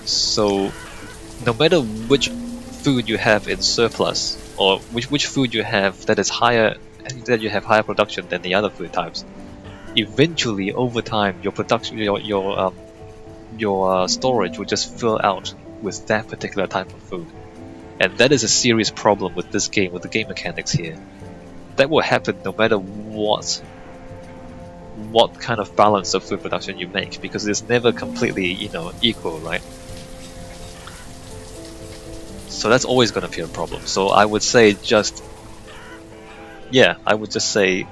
So no matter which food you have in surplus, or which food you have that is higher, that you have higher production than the other food types, eventually over time your production, your storage will just fill out with that particular type of food. And that is a serious problem with this game, with the game mechanics here. That will happen no matter what kind of balance of food production you make, because it's never completely, equal, right? So that's always going to be a problem. So I would say I would just say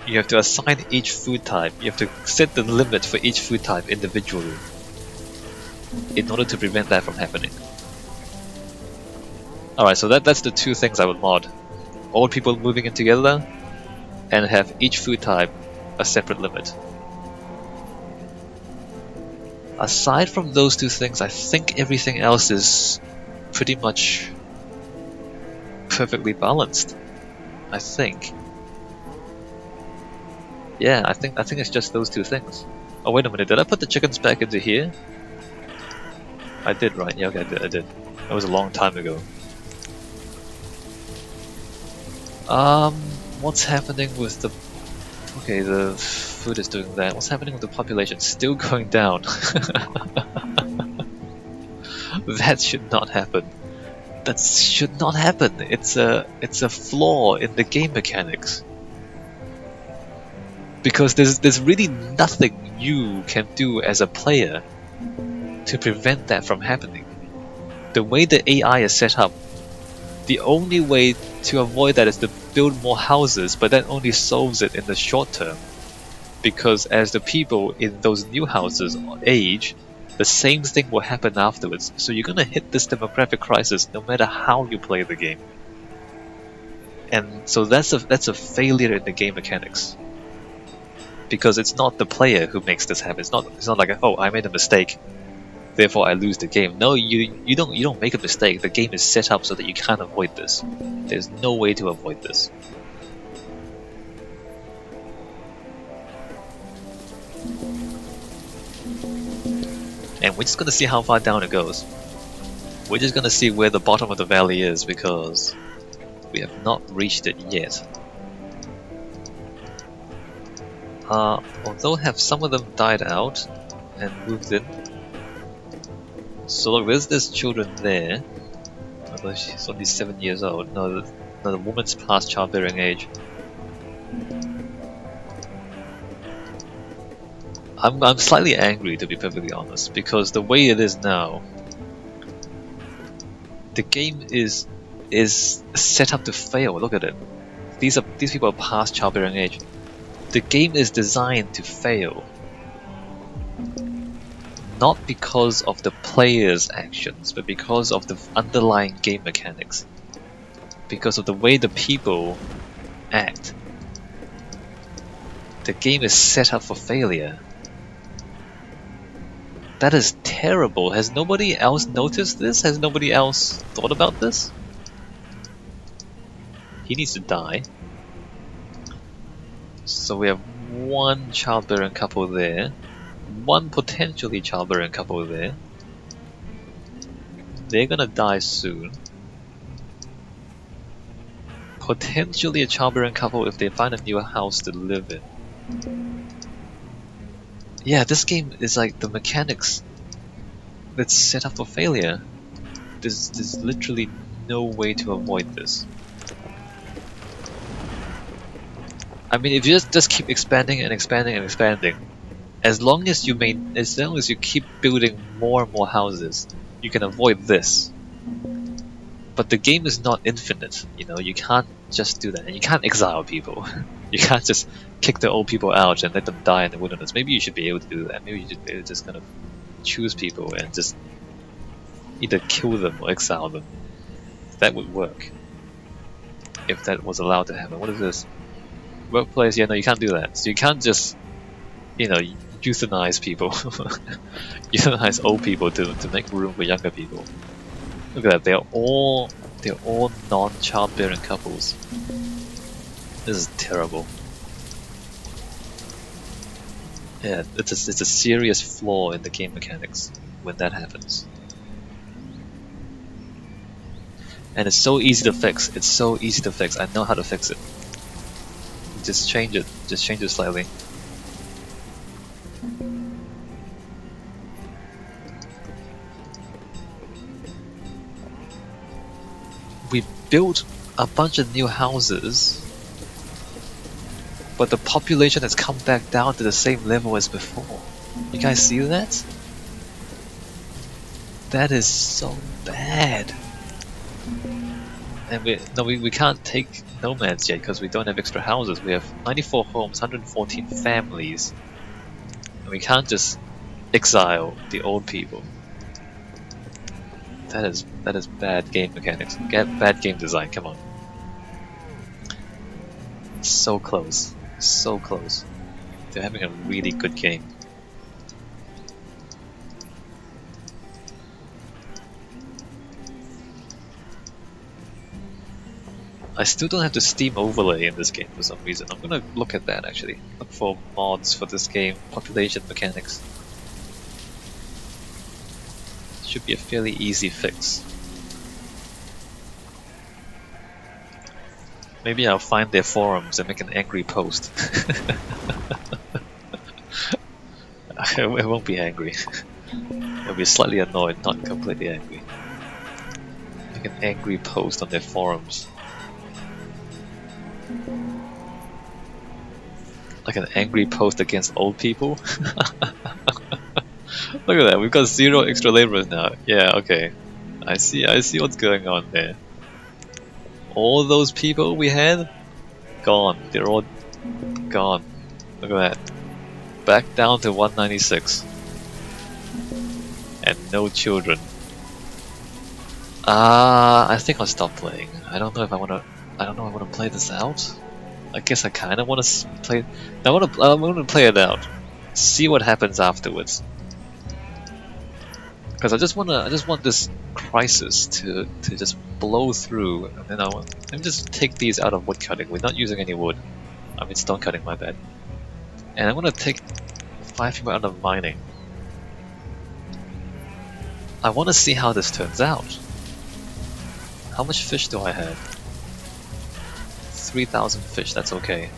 you have to assign each food type, you have to set the limit for each food type individually in order to prevent that from happening. Alright, so that's the two things I would mod. All people moving in together, and have each food type a separate limit. Aside from those two things, I think everything else is pretty much perfectly balanced. I think. Yeah, I think it's just those two things. Oh wait a minute, did I put the chickens back into here? I did, right? Yeah, okay, I did. That was a long time ago. What's happening with the... Okay, the food is doing that. What's happening with the population? Still going down. That should not happen. That should not happen. It's a flaw in the game mechanics. Because there's really nothing you can do as a player to prevent that from happening. The way the AI is set up, the only way to avoid that is to build more houses, but that only solves it in the short term. Because as the people in those new houses age, the same thing will happen afterwards. So you're gonna hit this demographic crisis no matter how you play the game. And so that's a failure in the game mechanics. Because it's not the player who makes this happen. It's not like, oh, I made a mistake, therefore I lose the game. No, you don't make a mistake. The game is set up so that you can't avoid this. There's no way to avoid this. And we're just gonna see how far down it goes. We're just gonna see where the bottom of the valley is, because we have not reached it yet. Although have some of them died out and moved in. So look, there's this children there. Although she's only 7 years old. No, the woman's past childbearing age. I'm slightly angry, to be perfectly honest, because the way it is now, the game is set up to fail. Look at it. These people are past childbearing age. The game is designed to fail. Not because of the player's actions, but because of the underlying game mechanics. Because of the way the people act. The game is set up for failure. That is terrible. Has nobody else noticed this? Has nobody else thought about this? He needs to die. So we have one childbearing couple there, one potentially childbearing couple there. They're gonna die soon. Potentially a childbearing couple if they find a new house to live in. Yeah, this game is like the mechanics that's set up for failure. There's literally no way to avoid this. I mean, if you just keep expanding and expanding and expanding, as long as you keep building more and more houses, you can avoid this. But the game is not infinite, you can't just do that, and you can't exile people. You can't just kick the old people out and let them die in the wilderness. Maybe you should be able to do that. Maybe you should be able to just kind of choose people and just either kill them or exile them. That would work. If that was allowed to happen. What is this? Workplace? Yeah, no, you can't do that. So you can't just, euthanize people. Euthanize old people to make room for younger people. Look at that, they're all non-childbearing couples. This is terrible. Yeah, it's a serious flaw in the game mechanics when that happens. And it's so easy to fix. It's so easy to fix. I know how to fix it. Just change it. Just change it slightly. We built a bunch of new houses, but the population has come back down to the same level as before. You guys see that? That is so bad. And we can't take nomads yet because we don't have extra houses. We have 94 homes, 114 families. And we can't just exile the old people. That is bad game mechanics. Bad game design, come on. So close. So close. They're having a really good game. I still don't have the Steam overlay in this game for some reason. I'm gonna look at that actually. Look for mods for this game. Population mechanics. Should be a fairly easy fix. Maybe I'll find their forums and make an angry post. It won't be angry. It'll be slightly annoyed, not completely angry. Make an angry post on their forums. Like an angry post against old people? Look at that, we've got 0 extra laborers now. Yeah, okay. I see what's going on there. All those people we had, gone. They're all gone. Look at that. Back down to 196. And no children. I think I'll stop playing. I don't know if I wanna play this out. I guess I kinda wanna play. I wanna play it out. See what happens afterwards. Because I just want this crisis to just blow through, and then let me just take these out of wood cutting. We're not using any wood. I mean stone cutting, my bad. And I want to take 5 people out of mining. I want to see how this turns out. How much fish do I have? 3,000 fish, that's okay.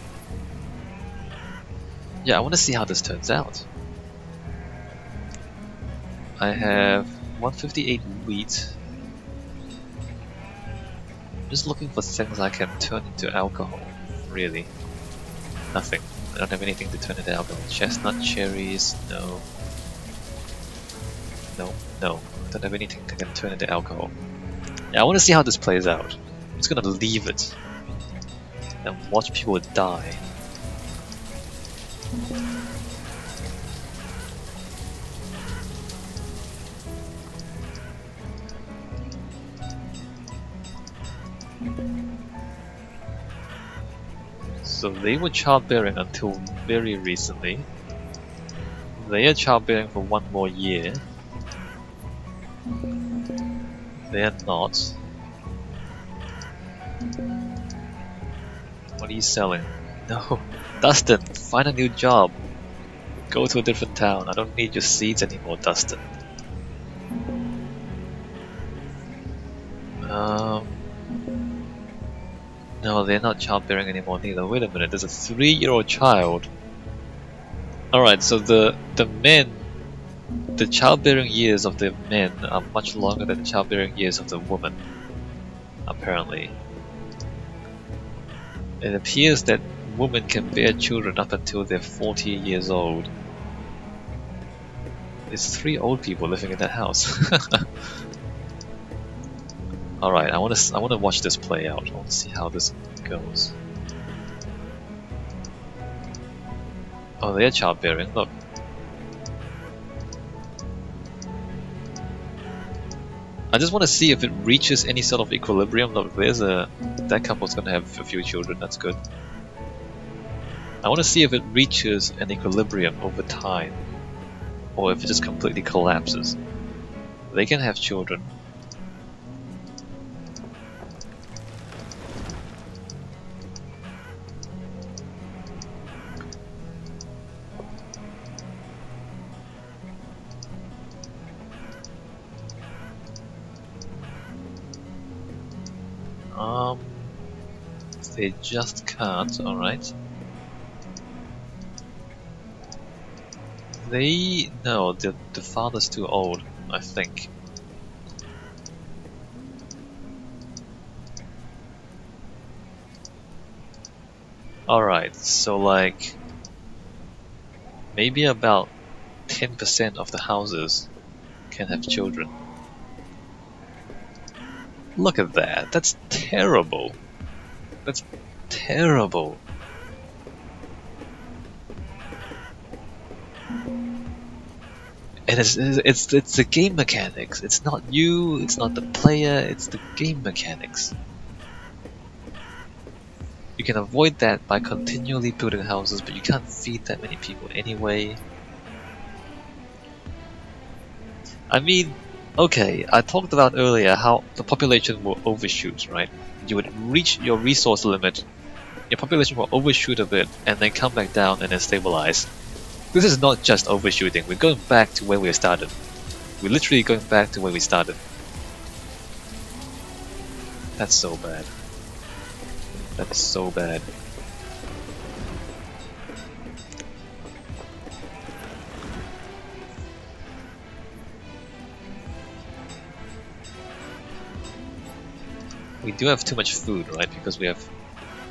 Yeah, I want to see how this turns out. I have 158 wheat. I'm just looking for things I can turn into alcohol. Really. Nothing. I don't have anything to turn into alcohol. Chestnut cherries, no. No. Don't have anything that can turn into alcohol. Yeah, I want to see how this plays out. I'm just gonna leave it and watch people die. So they were childbearing until very recently. They are childbearing for 1 more year. They are not. What are you selling? No. Dustin, find a new job. Go to a different town. I don't need your seeds anymore, Dustin. No, they're not childbearing anymore neither. Wait a minute, there's a 3-year-old child. Alright, so the men, the childbearing years of the men are much longer than the childbearing years of the women, apparently. It appears that women can bear children up until they're 40 years old. There's 3 old people living in that house. Alright, I wanna watch this play out. I wanna see how this goes. Oh, they're childbearing, look. I just want to see if it reaches any sort of equilibrium. Look, that couple's gonna have a few children, that's good. I want to see if it reaches an equilibrium over time, or if it just completely collapses. They can have children. They just can't, alright. No, the father's too old, I think. Alright, so like maybe about 10% of the houses can have children. Look at that, that's terrible. That's terrible. And it's the game mechanics. It's not you, it's not the player, it's the game mechanics. You can avoid that by continually building houses, but you can't feed that many people anyway. I mean, okay, I talked about earlier how the population will overshoot, right? You would reach your resource limit, your population will overshoot a bit, and then come back down and then stabilize. This is not just overshooting, we're going back to where we started. We're literally going back to where we started. That's so bad. That is so bad. We do have too much food, right? Because we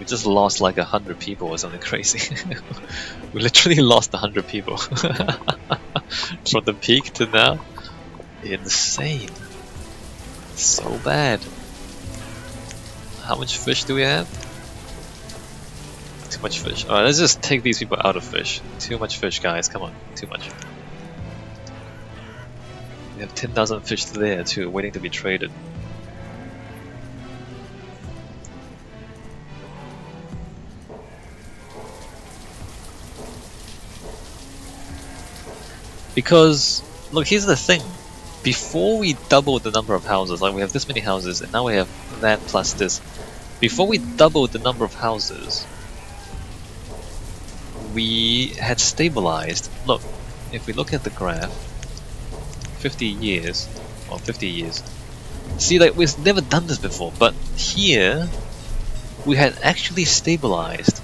just lost like 100 people or something crazy. We literally lost 100 people. From the peak to now. Insane. So bad. How much fish do we have? Too much fish. Alright, let's just take these people out of fish. Too much fish, guys. Come on. Too much. We have 10,000 fish there too, waiting to be traded. Because, look, here's the thing. Before we double the number of houses, like we have this many houses, and now we have that plus this. Before we doubled the number of houses, we had stabilized. Look, if we look at the graph, 50 years, or 50 years. See, like, we've never done this before, but here, we had actually stabilized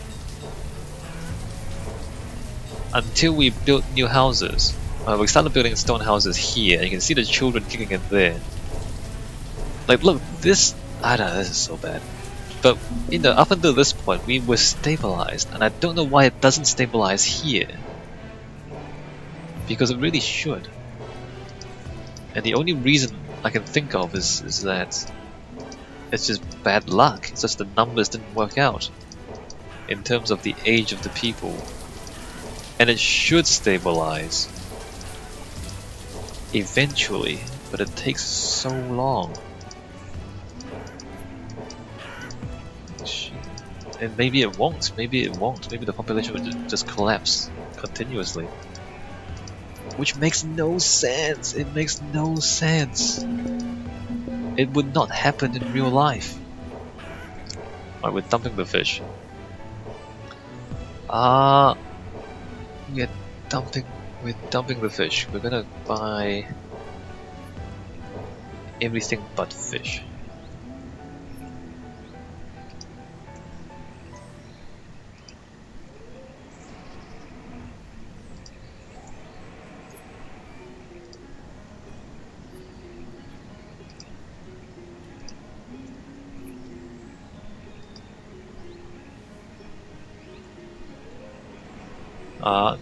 until we built new houses. We started building stone houses here, and you can see the children kicking in there. Like, look, this... I don't know, this is so bad. But, you know, up until this point, we were stabilized, and I don't know why it doesn't stabilize here. Because it really should. And the only reason I can think of is that it's just bad luck. It's just the numbers didn't work out in terms of the age of the people. And it should stabilize eventually, but it takes so long. And maybe it won't, maybe it won't, maybe the population will just collapse continuously. Which makes no sense, it makes no sense. It would not happen in real life. Alright, we're dumping the fish. We're dumping the fish. We're gonna buy everything but fish.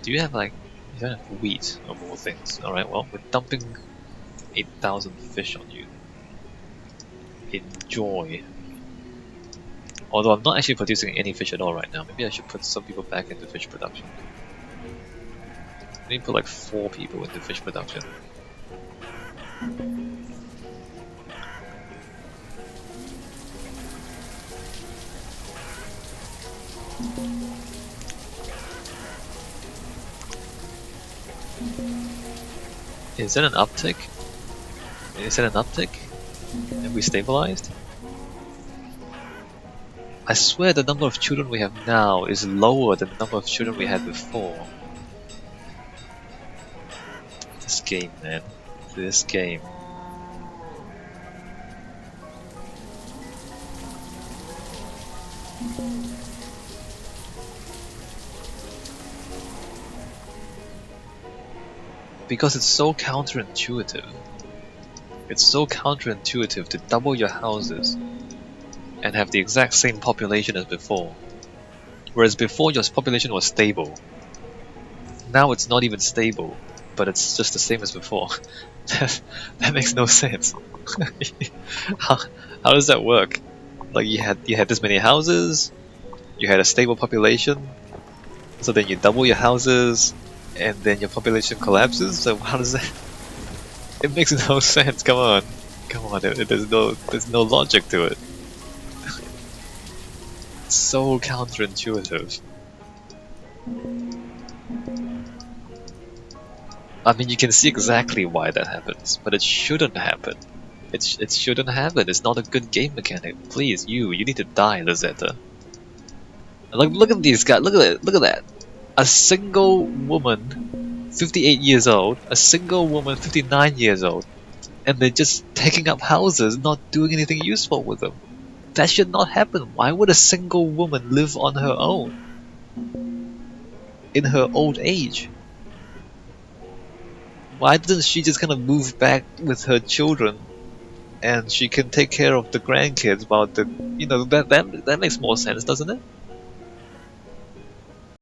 Do you have like... you don't have wheat or more things. Alright, well, we're dumping 8,000 fish on you. Enjoy. Although I'm not actually producing any fish at all right now. Maybe I should put some people back into fish production. Maybe put like 4 people into fish production. Is that an uptick? Is that an uptick? Have we stabilized? I swear the number of children we have now is lower than the number of children we had before. This game, man. This game. Because it's so counterintuitive. It's so counterintuitive to double your houses and have the exact same population as before. Whereas before your population was stable. Now it's not even stable, but it's just the same as before. that makes no sense. how, how does that work? Like you had this many houses, you had a stable population, so then you double your houses, and then your population collapses. So how does that? It makes no sense. Come on. There's no logic to it. It's so counterintuitive. I mean, you can see exactly why that happens, but it shouldn't happen. It shouldn't happen. It's not a good game mechanic. Please, you need to die, Lazetta. Look at these guys. Look at that. A single woman, 58 years old. A single woman, 59 years old, and they're just taking up houses, not doing anything useful with them. That should not happen. Why would a single woman live on her own in her old age? Why doesn't she just kind of move back with her children and she can take care of the grandkids while that makes more sense, doesn't it?